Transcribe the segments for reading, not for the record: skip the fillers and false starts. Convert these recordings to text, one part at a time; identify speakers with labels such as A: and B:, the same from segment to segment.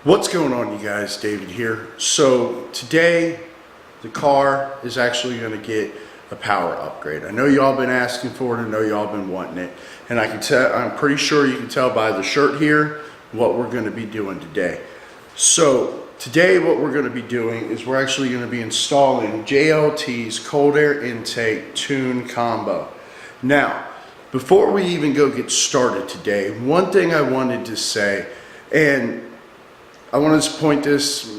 A: What's going on, you guys? David here. So today the car is actually going to get a power upgrade. I know y'all been asking for it. I know y'all been wanting it, and I can tell, I'm pretty sure you can tell by the shirt here what we're going to be doing today. So today what we're going to be doing is we're actually going to be installing JLT's cold air intake tune combo. Now, before we even go get started today, one thing I wanted to say, and I want to point this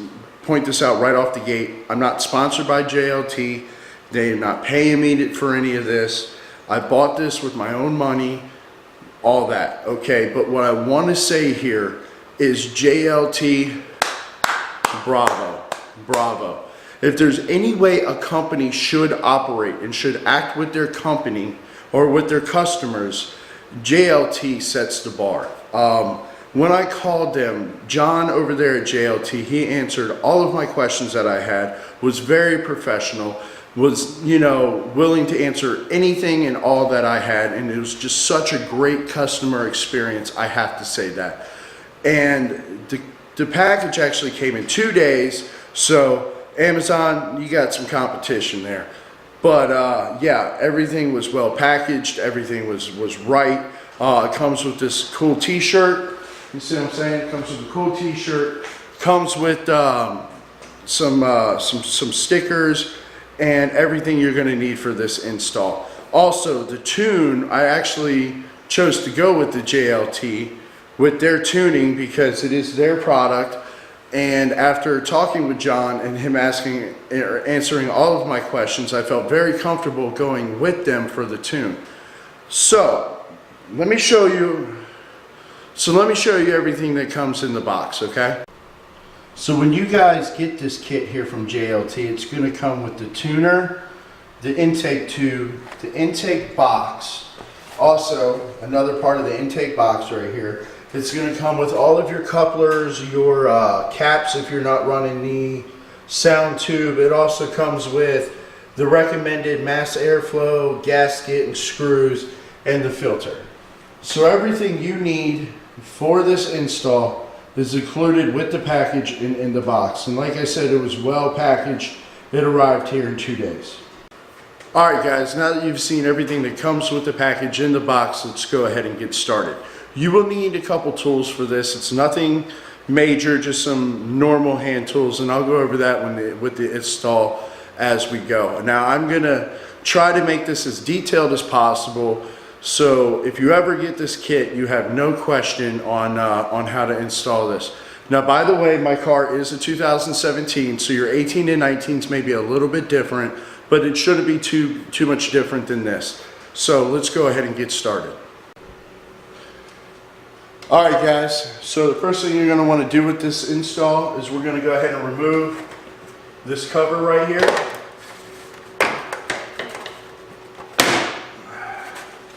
A: out right off the gate. I'm not sponsored by JLT. They're not paying me for any of this. I bought this with my own money, all that, okay? But what I want to say here is JLT, bravo, bravo. If there's any way a company should operate and should act with their company or with their customers, JLT sets the bar. When I called them, John over there at JLT, he answered all of my questions that I had, was very professional, was, willing to answer anything and all that I had, and it was just such a great customer experience, I have to say that. And the package actually came in 2 days, so Amazon, you got some competition there. But yeah, everything was well packaged, everything was right. It comes with this cool t-shirt. You see what I'm saying? It comes with a cool t-shirt, comes with some stickers and everything you're going to need for this install. Also, the tune, I actually chose to go with the JLT with their tuning because it is their product. And after talking with John and him answering all of my questions, I felt very comfortable going with them for the tune. So let me show you everything that comes in the box, okay? So when you guys get this kit here from JLT, it's going to come with the tuner, the intake tube, the intake box. Also, another part of the intake box right here, it's going to come with all of your couplers, your caps if you're not running the sound tube. It also comes with the recommended mass airflow, gasket, and screws, and the filter. So everything you need for this install is included with the package in the box. And like I said, it was well packaged. It arrived here in 2 days. Alright guys, now that you've seen everything that comes with the package in the box, let's go ahead and get started. You will need a couple tools for this. It's nothing major, just some normal hand tools, and I'll go over that with the install as we go. Now I'm going to try to make this as detailed as possible, so if you ever get this kit, you have no question on how to install this. Now, by the way, my car is a 2017, so your 18 and 19s may be a little bit different, but it shouldn't be too much different than this. So let's go ahead and get started. All right, guys, so the first thing you're going to want to do with this install is we're going to go ahead and remove this cover right here.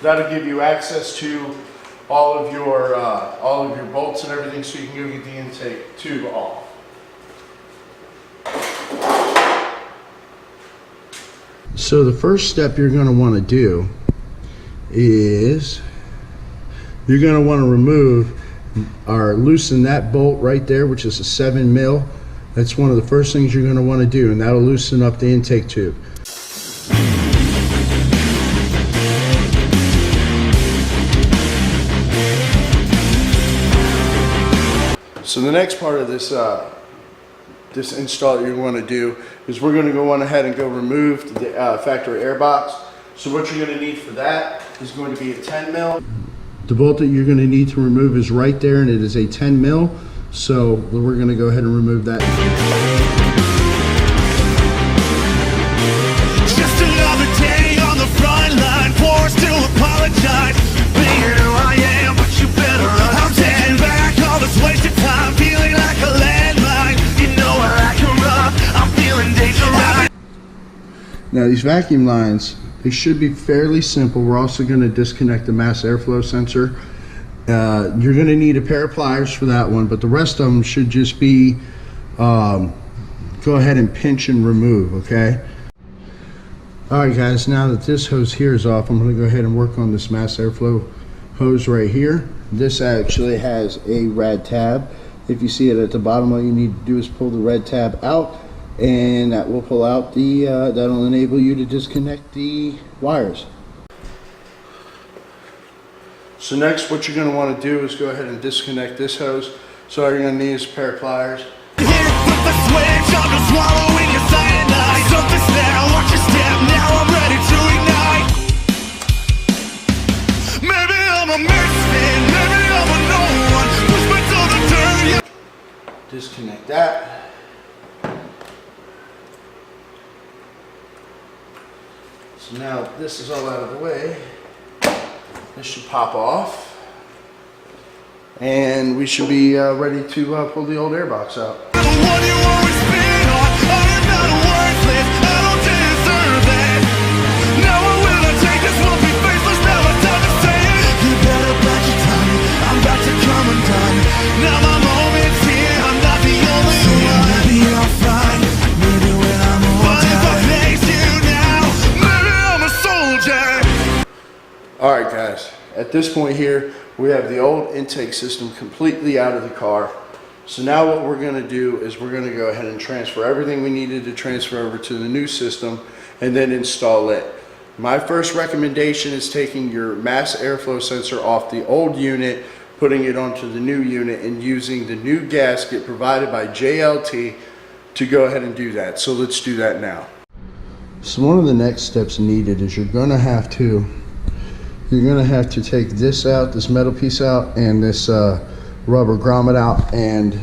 A: That'll give you access to all of your bolts and everything, so you can go get the intake tube off. So the first step you're going to want to do is you're going to want to remove or loosen that bolt right there, which is a 7 mil. That's one of the first things you're going to want to do, and that'll loosen up the intake tube. So the next part of this this install that you want to do is we're going to go on ahead and go remove the factory air box. So what you're going to need for that is going to be a 10 mil. The bolt that you're going to need to remove is right there, and it is a 10 mil. So we're going to go ahead and remove that.
B: Just another day on the front line, forced to apologize. Being who I am, but you better run. I'm taking back all this wasted time, feeling like a landmine. You know where I can run, I'm feeling dangerous.
A: Now these vacuum lines, they should be fairly simple. We're also going to disconnect the mass airflow sensor. You're going to need a pair of pliers for that one, but the rest of them should just be go ahead and pinch and remove, okay? Alright guys, now that this hose here is off, I'm going to go ahead and work on this mass airflow hose right here. This actually has a rad tab If you see it at the bottom, all you need to do is pull the red tab out, and that will pull out the, that'll enable you to disconnect the wires. So next, what you're going to want to do is go ahead and disconnect this hose. So all you're going to need is a pair of pliers.
B: Hit with the switch, I'm just swallowing your cyanide. Something's there, watch your step, now I'm ready to ignite. Maybe I'm a misfit, maybe I'm a no one. Push me to the dirt, yeah.
A: Disconnect that. So now this is all out of the way. This should pop off, and we should be ready to pull the old air box out.
B: The one you always spit on, I am not worthless, I don't deserve it. Now I will not take this, won't be faceless, now it's time to say it. You better bite your tongue, I'm about to come undone. Now my moment's here, I'm not the only one. Maybe I'll find, maybe when I'm older. But if I face you now, maybe I'm a soldier.
A: Alright guys, at this point here, we have the old intake system completely out of the car. So now what we're going to do is we're going to go ahead and transfer everything we needed to transfer over to the new system and then install it. My first recommendation is taking your mass airflow sensor off the old unit, putting it onto the new unit, and using the new gasket provided by JLT to go ahead and do that. So let's do that now. So one of the next steps needed is you're going to have to take this out, this metal piece out, and this rubber grommet out, and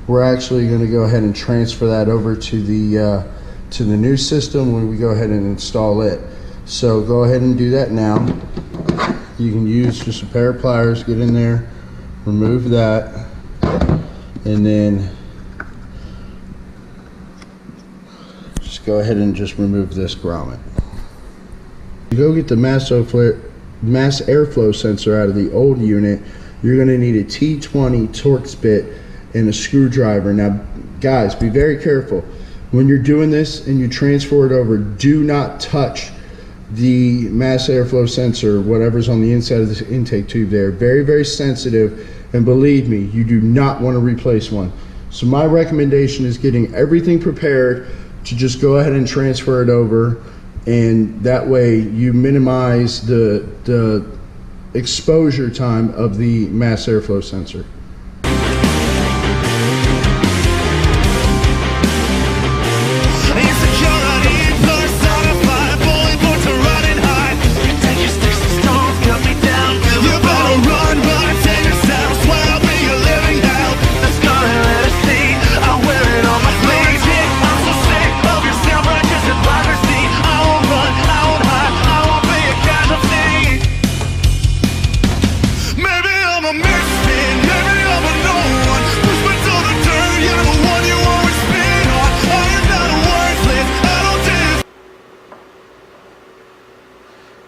A: we're actually going to go ahead and transfer that over to the new system when we go ahead and install it. So go ahead and do that now. You can use just a pair of pliers, get in there, remove that, and then just go ahead and just remove this grommet. You go get the mass airflow sensor out of the old unit. You're going to need a T20 Torx bit and a screwdriver. Now guys, be very careful when you're doing this and you transfer it over. Do not touch the mass airflow sensor, whatever's on the inside of this intake tube there. Very, very sensitive, and believe me, you do not want to replace one. So my recommendation is getting everything prepared to just go ahead and transfer it over, and that way you minimize the exposure time of the mass airflow sensor.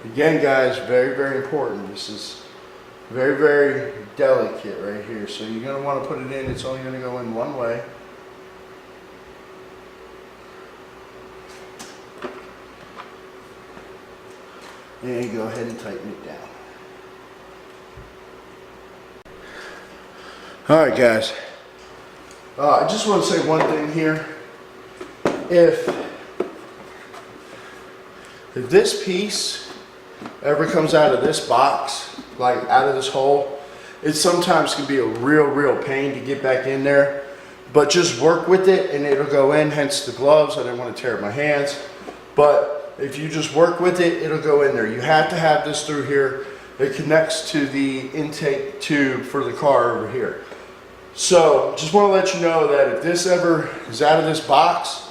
A: Again guys, very, very important. This is very, very delicate right here. So you're going to want to put it in. It's only going to go in one way. And go ahead and tighten it down. Alright guys, I just want to say one thing here. If this piece ever comes out of this box, like out of this hole, it sometimes can be a real pain to get back in there, but just work with it and it'll go in, hence the gloves. I didn't want to tear up my hands, but if you just work with it, it'll go in there. You have to have this through here. It connects to the intake tube for the car over here. So just want to let you know that if this ever is out of this box,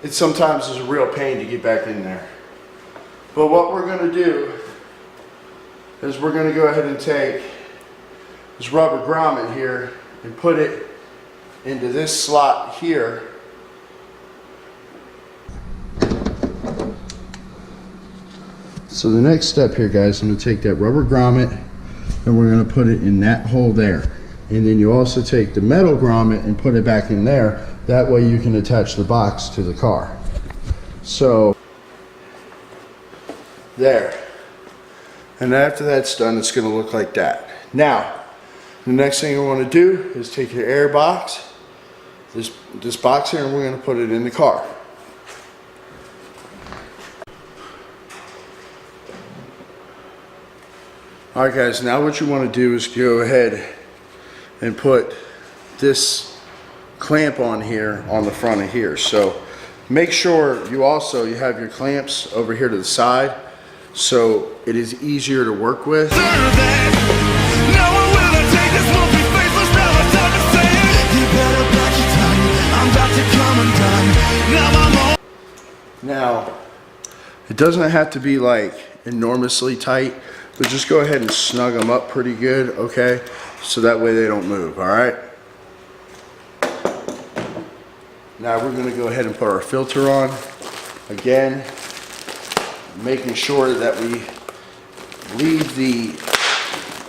A: it sometimes is a real pain to get back in there. But what we're going to do is we're going to go ahead and take this rubber grommet here and put it into this slot here. So the next step here guys, I'm going to take that rubber grommet and we're going to put it in that hole there. And then you also take the metal grommet and put it back in there. That way you can attach the box to the car. So there. And after that's done, it's going to look like that. Now, The next thing I want to do is take your air box, this box here, and we're going to put it in the car. Alright guys, now what you want to do is go ahead and put this clamp on here on the front of here. So make sure you have your clamps over here to the side so it is easier to work with. Now, it doesn't have to be like enormously tight, but just go ahead and snug them up pretty good, okay? So that way they don't move, all right? Now we're gonna go ahead and put our filter on. Again, making sure that we leave the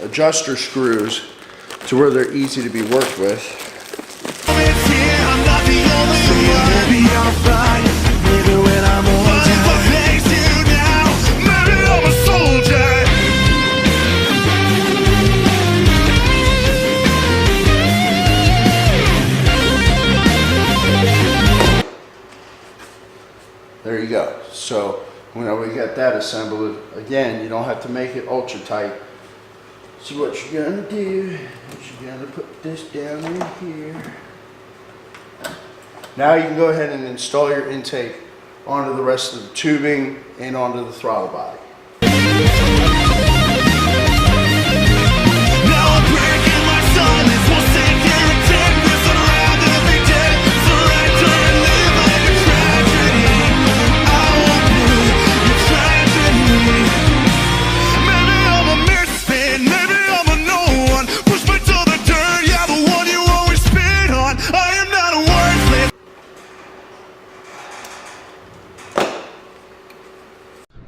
A: adjuster screws to where they're easy to be worked with. There you go. So when we got that assembled, again, you don't have to make it ultra tight. So what you're gonna do is you're gonna put this down in here. Now you can go ahead and install your intake onto the rest of the tubing and onto the throttle body.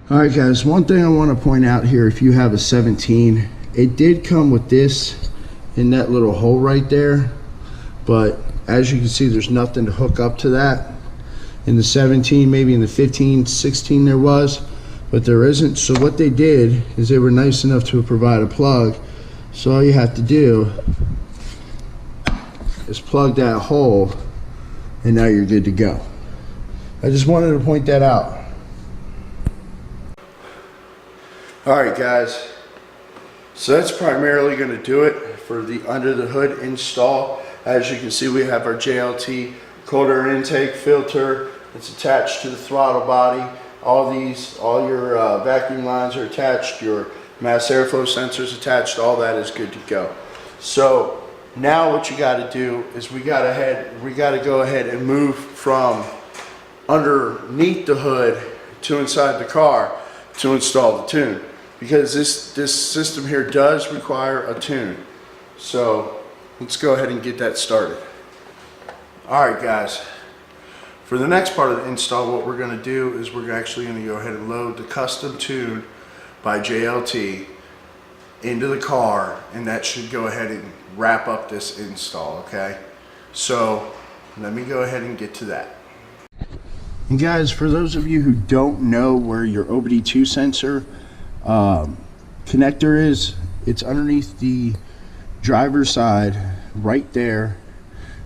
A: Alright guys, one thing I want to point out here, if you have a 17, it did come with this in that little hole right there, but as you can see there's nothing to hook up to that. In the 17, maybe in the 15, 16 there was, but there isn't. So what they did is they were nice enough to provide a plug, so all you have to do is plug that hole and now you're good to go. I just wanted to point that out. Alright guys, so that's primarily going to do it for the under the hood install. As you can see, we have our JLT cold air intake filter. It's attached to the throttle body. All your vacuum lines are attached, your mass airflow sensors attached, all that is good to go. So now what you got to do is we got to go ahead and move from underneath the hood to inside the car to install the tune, because this system here does require a tune. So let's go ahead and get that started. Alright guys, for the next part of the install, what we're going to do is we're actually going to go ahead and load the custom tune by JLT into the car, and that should go ahead and wrap up this install, okay? So let me go ahead and get to that. And guys, for those of you who don't know where your OBD2 sensor connector is, it's underneath the driver's side right there,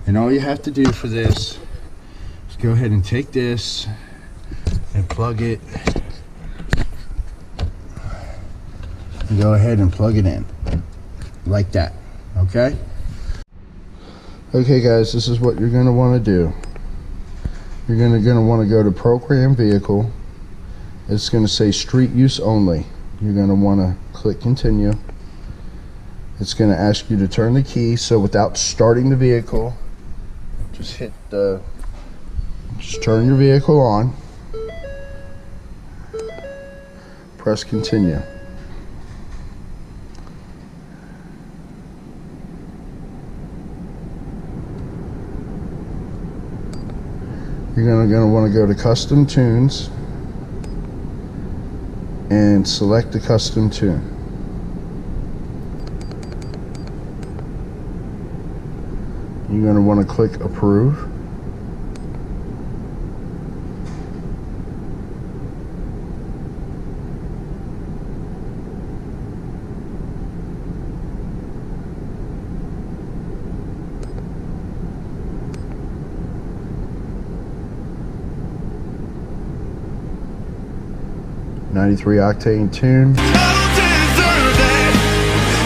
A: and all you have to do for this is go ahead and take this and plug it, and go ahead and plug it in like that. Okay guys, this is what you're going to want to do. You're going to want to go to program vehicle. It's going to say street use only. You're going to want to click continue. It's going to ask you to turn the key, so without starting the vehicle, just turn your vehicle on, press continue. You're going to want to go to custom tunes and select the custom tune. You're going to want to click approve. 93 octane tune.
B: I don't deserve that.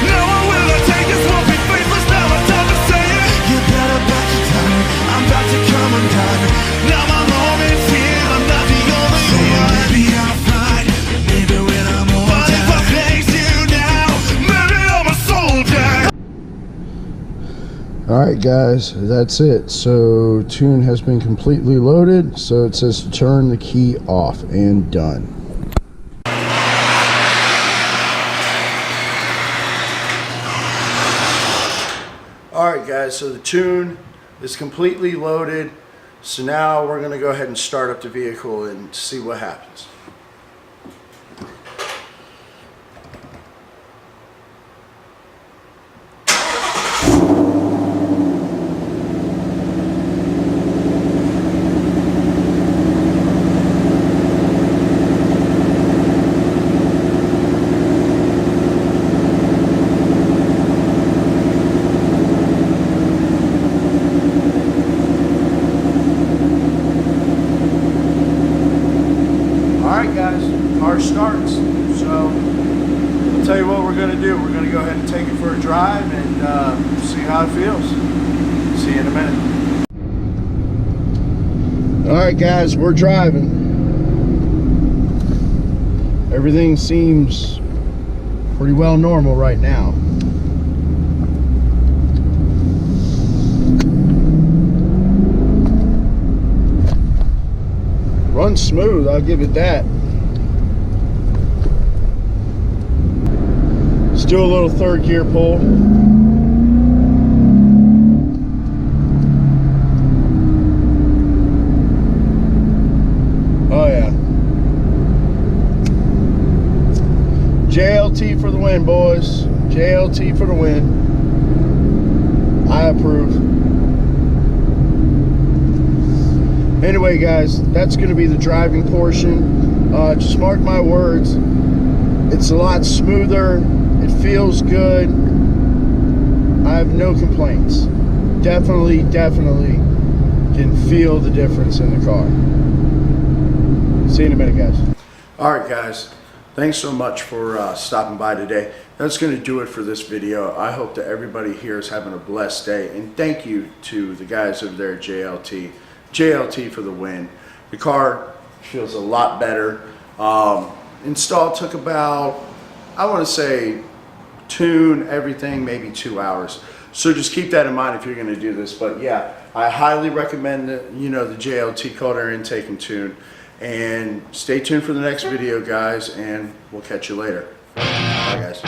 B: No one will take this, won't be faithless. Now it's time to say it. You better watch your time. I'm about to come undone. Now my moment's here. I'm not the only one. Maybe I'll find. Maybe when I'm older. But if I face you now, maybe I'm a soldier.
A: Alright guys, that's it. So tune has been completely loaded, so it says to turn the key off, and done. Alright guys, so the tune is completely loaded, so now we're going to go ahead and start up the vehicle and see what happens. Alright guys, car starts, so I'll tell you what we're going to do. We're going to go ahead and take it for a drive and see how it feels. See you in a minute. Alright guys, we're driving. Everything seems pretty well normal right now. Runs smooth, I'll give it that. Let's do a little third gear pull. Oh yeah. JLT for the win, boys. JLT for the win. I approve. Anyway guys, that's going to be the driving portion. Just mark my words, it's a lot smoother, it feels good, I have no complaints. Definitely can feel the difference in the car. See you in a minute guys. Alright guys, thanks so much for stopping by today. That's going to do it for this video. I hope that everybody here is having a blessed day, and thank you to the guys over there at JLT. JLT for the win. The car feels a lot better. Install took about, I want to say, tune, everything, maybe 2 hours. So just keep that in mind if you're going to do this. But yeah, I highly recommend the JLT cold air intake and tune. And stay tuned for the next video, guys, and we'll catch you later. Bye, guys.